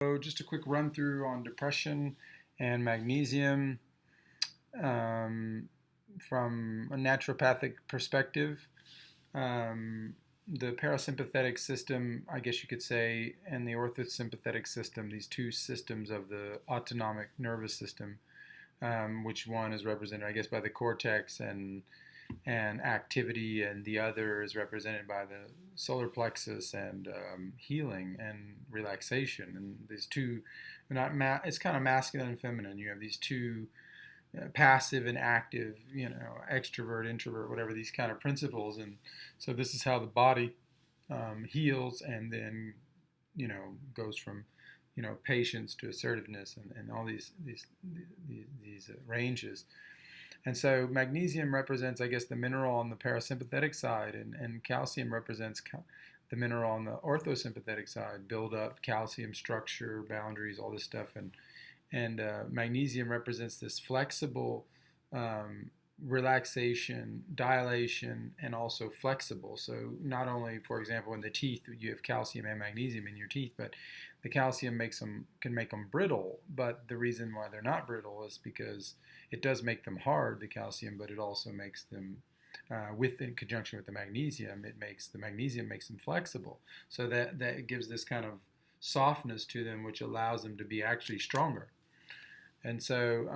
So just a quick run through on depression and magnesium from a naturopathic perspective. The parasympathetic system, I guess you could say, and the orthosympathetic system, these two systems of the autonomic nervous system, which one is represented, I guess, by the cortex and activity, and the other is represented by the solar plexus and healing and relaxation. And these two, it's kind of masculine and feminine. You have these two, passive and active, extrovert, introvert, whatever, these kind of principles. And so this is how the body heals and then, goes from, patience to assertiveness and all these ranges. And so magnesium represents, I guess, the mineral on the parasympathetic side, and calcium represents the mineral on the orthosympathetic side, build up, calcium structure, boundaries, all this stuff. And magnesium represents this flexible relaxation, dilation, and also flexible. So not only, for example, in the teeth, you have calcium and magnesium in your teeth, but the calcium can make them brittle. But the reason why they're not brittle is because it does make them hard, the calcium, but it also makes them, in conjunction with the magnesium, the magnesium makes them flexible. So that gives this kind of softness to them, which allows them to be actually stronger. And so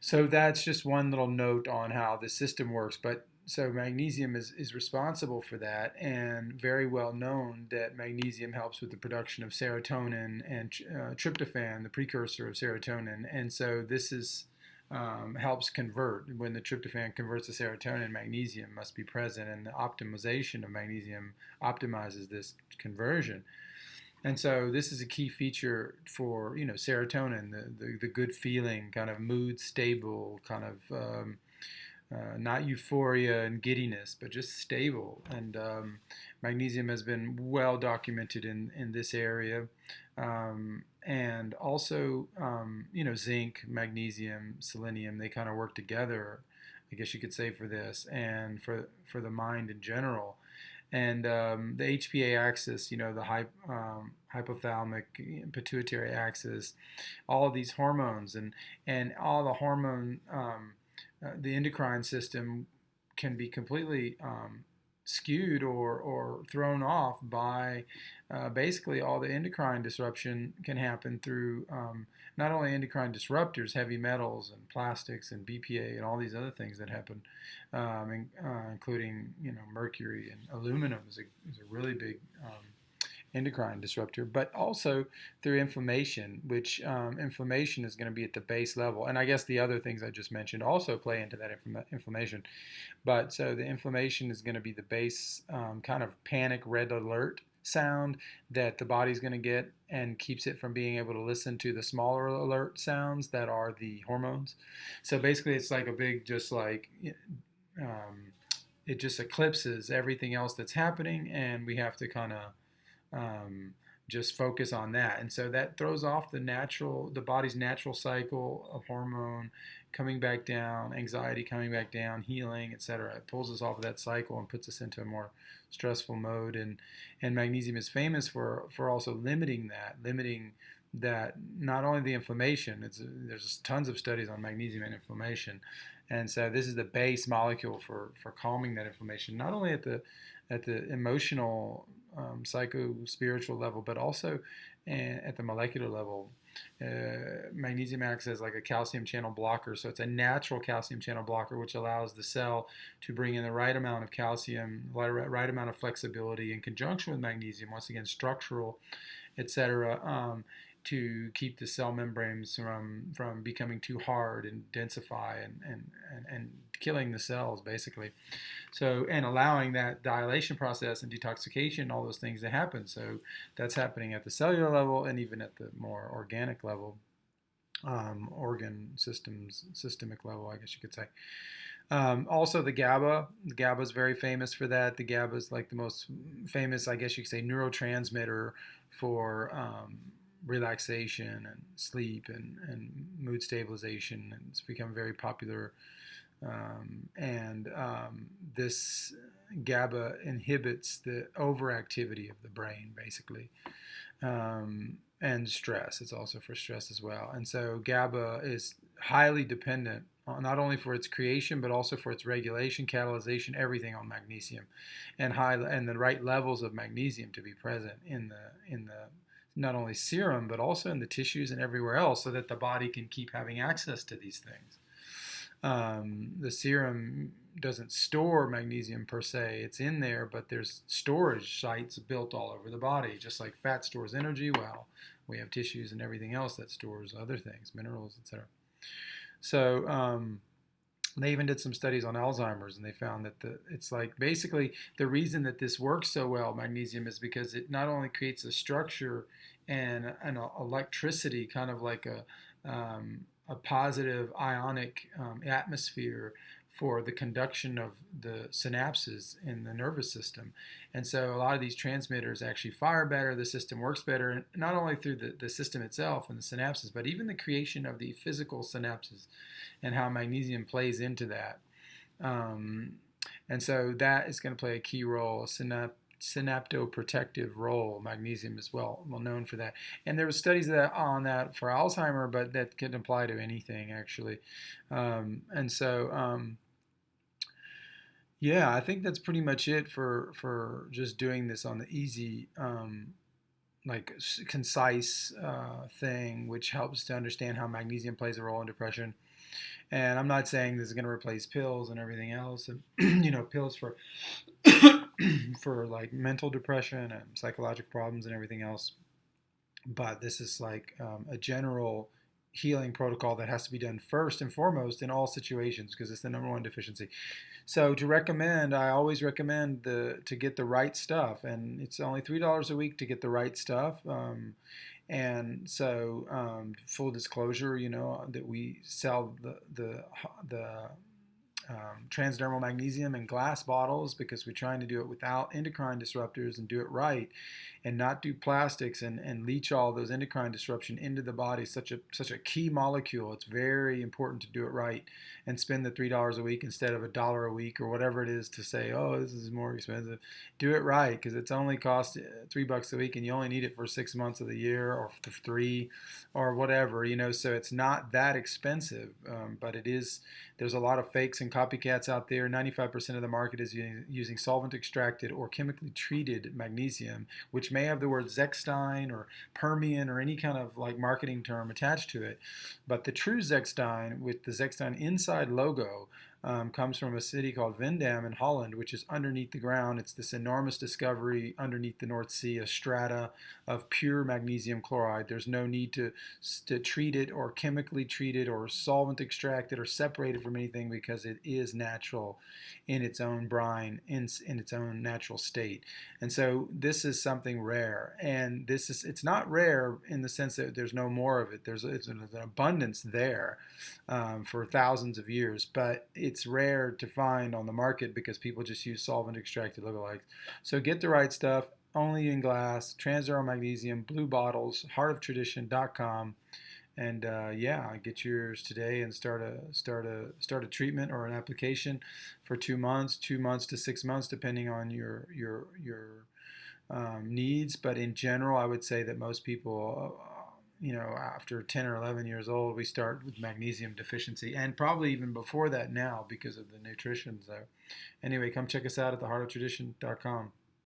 that's just one little note on how the system works. But so magnesium is responsible for that, and very well known that magnesium helps with the production of serotonin and tryptophan, the precursor of serotonin. And so this helps convert. When the tryptophan converts to serotonin, magnesium must be present, and the optimization of magnesium optimizes this conversion. And so this is a key feature for, serotonin, the good feeling, kind of mood stable, kind of not euphoria and giddiness, but just stable. And magnesium has been well documented in this area. And also, zinc, magnesium, selenium, they kind of work together, I guess you could say, for this and for the mind in general. And the HPA axis, the hypothalamic pituitary axis, all of these hormones and all the hormone, the endocrine system can be completely skewed or thrown off by basically all the endocrine disruption can happen through not only endocrine disruptors, heavy metals and plastics and BPA and all these other things that happen, including mercury and aluminum is a really big endocrine disruptor, but also through inflammation, which inflammation is going to be at the base level. And I guess the other things I just mentioned also play into that inflammation. But so the inflammation is going to be the base kind of panic red alert sound that the body's going to get and keeps it from being able to listen to the smaller alert sounds that are the hormones. So basically it's like a big, just like, it just eclipses everything else that's happening, and we have to kind of just focus on that. And so that throws off the body's natural cycle of hormone coming back down, anxiety coming back down, healing, etc. It pulls us off of that cycle and puts us into a more stressful mode. And magnesium is famous for also limiting that, not only the inflammation, there's tons of studies on magnesium and inflammation. And so this is the base molecule for calming that inflammation, not only at the emotional, psycho-spiritual level, but also at the molecular level. Magnesium acts as like a calcium channel blocker, so it's a natural calcium channel blocker, which allows the cell to bring in the right amount of calcium, right amount of flexibility in conjunction with magnesium, once again structural, etc., to keep the cell membranes from becoming too hard and densify and killing the cells, basically. So, and allowing that dilation process and detoxification, all those things to happen. So that's happening at the cellular level and even at the more organic level, organ systemic level, I guess you could say. Also the GABA. The GABA is very famous for that. The GABA is like the most famous, I guess you could say, neurotransmitter for relaxation and sleep and mood stabilization. And it's become very popular And this GABA inhibits the overactivity of the brain, basically, and stress. It's also for stress as well. And so GABA is highly dependent not only for its creation but also for its regulation, catalyzation, everything on magnesium, and the right levels of magnesium to be present in the not only serum but also in the tissues and everywhere else, so that the body can keep having access to these things. The serum doesn't store magnesium per se. It's in there, but there's storage sites built all over the body. Just like fat stores energy, well, we have tissues and everything else that stores other things, minerals, etc. So they even did some studies on Alzheimer's, and they found that it's like basically the reason that this works so well, magnesium, is because it not only creates a structure and an electricity, kind of like a positive ionic atmosphere for the conduction of the synapses in the nervous system. And so a lot of these transmitters actually fire better, the system works better, not only through the system itself and the synapses, but even the creation of the physical synapses and how magnesium plays into that. And so that is going to play a key role, a synaptoprotective role. Magnesium is well known for that. And there were studies on that for Alzheimer, but that can apply to anything, actually. And so yeah, I think that's pretty much it for just doing this on the easy, like concise thing, which helps to understand how magnesium plays a role in depression. And I'm not saying this is going to replace pills and everything else, and pills for for like mental depression and psychological problems and everything else. But this is like a general healing protocol that has to be done first and foremost in all situations, because it's the number one deficiency. So I always recommend to get the right stuff, and it's only $3 a week to get the right stuff. And so, full disclosure, that we sell the transdermal magnesium in glass bottles because we're trying to do it without endocrine disruptors and do it right, and not do plastics and leach all those endocrine disruption into the body. Such a key molecule. It's very important to do it right and spend the $3 a week instead of $1 a week or whatever it is to say, oh, this is more expensive. Do it right, because it's only cost $3 a week and you only need it for 6 months of the year or 3 or whatever, so it's not that expensive, but it is. There's a lot of fakes and copycats out there. 95% of the market is using solvent extracted or chemically treated magnesium, which may have the word Zechstein or Permian or any kind of like marketing term attached to it. But the true Zechstein, with the Zechstein Inside logo, comes from a city called Vindam in Holland, which is underneath the ground. It's this enormous discovery underneath the North Sea, a strata of pure magnesium chloride. There's no need to treat it or chemically treat it or solvent extract it or separate it from anything, because it is natural in its own brine, in its own natural state. And so this is something rare. And it's not rare in the sense that there's no more of it. It's an abundance there for thousands of years, but it's rare to find on the market because people just use solvent extracted lookalikes. So get the right stuff, only in glass, Transdermal Magnesium, blue bottles, heartoftradition.com. And get yours today and start a treatment or an application for 2 months, 2 months to 6 months, depending on your needs. But in general, I would say that most people, after 10 or 11 years old, we start with magnesium deficiency, and probably even before that now because of the nutrition. So anyway, come check us out at theheartoftradition.com.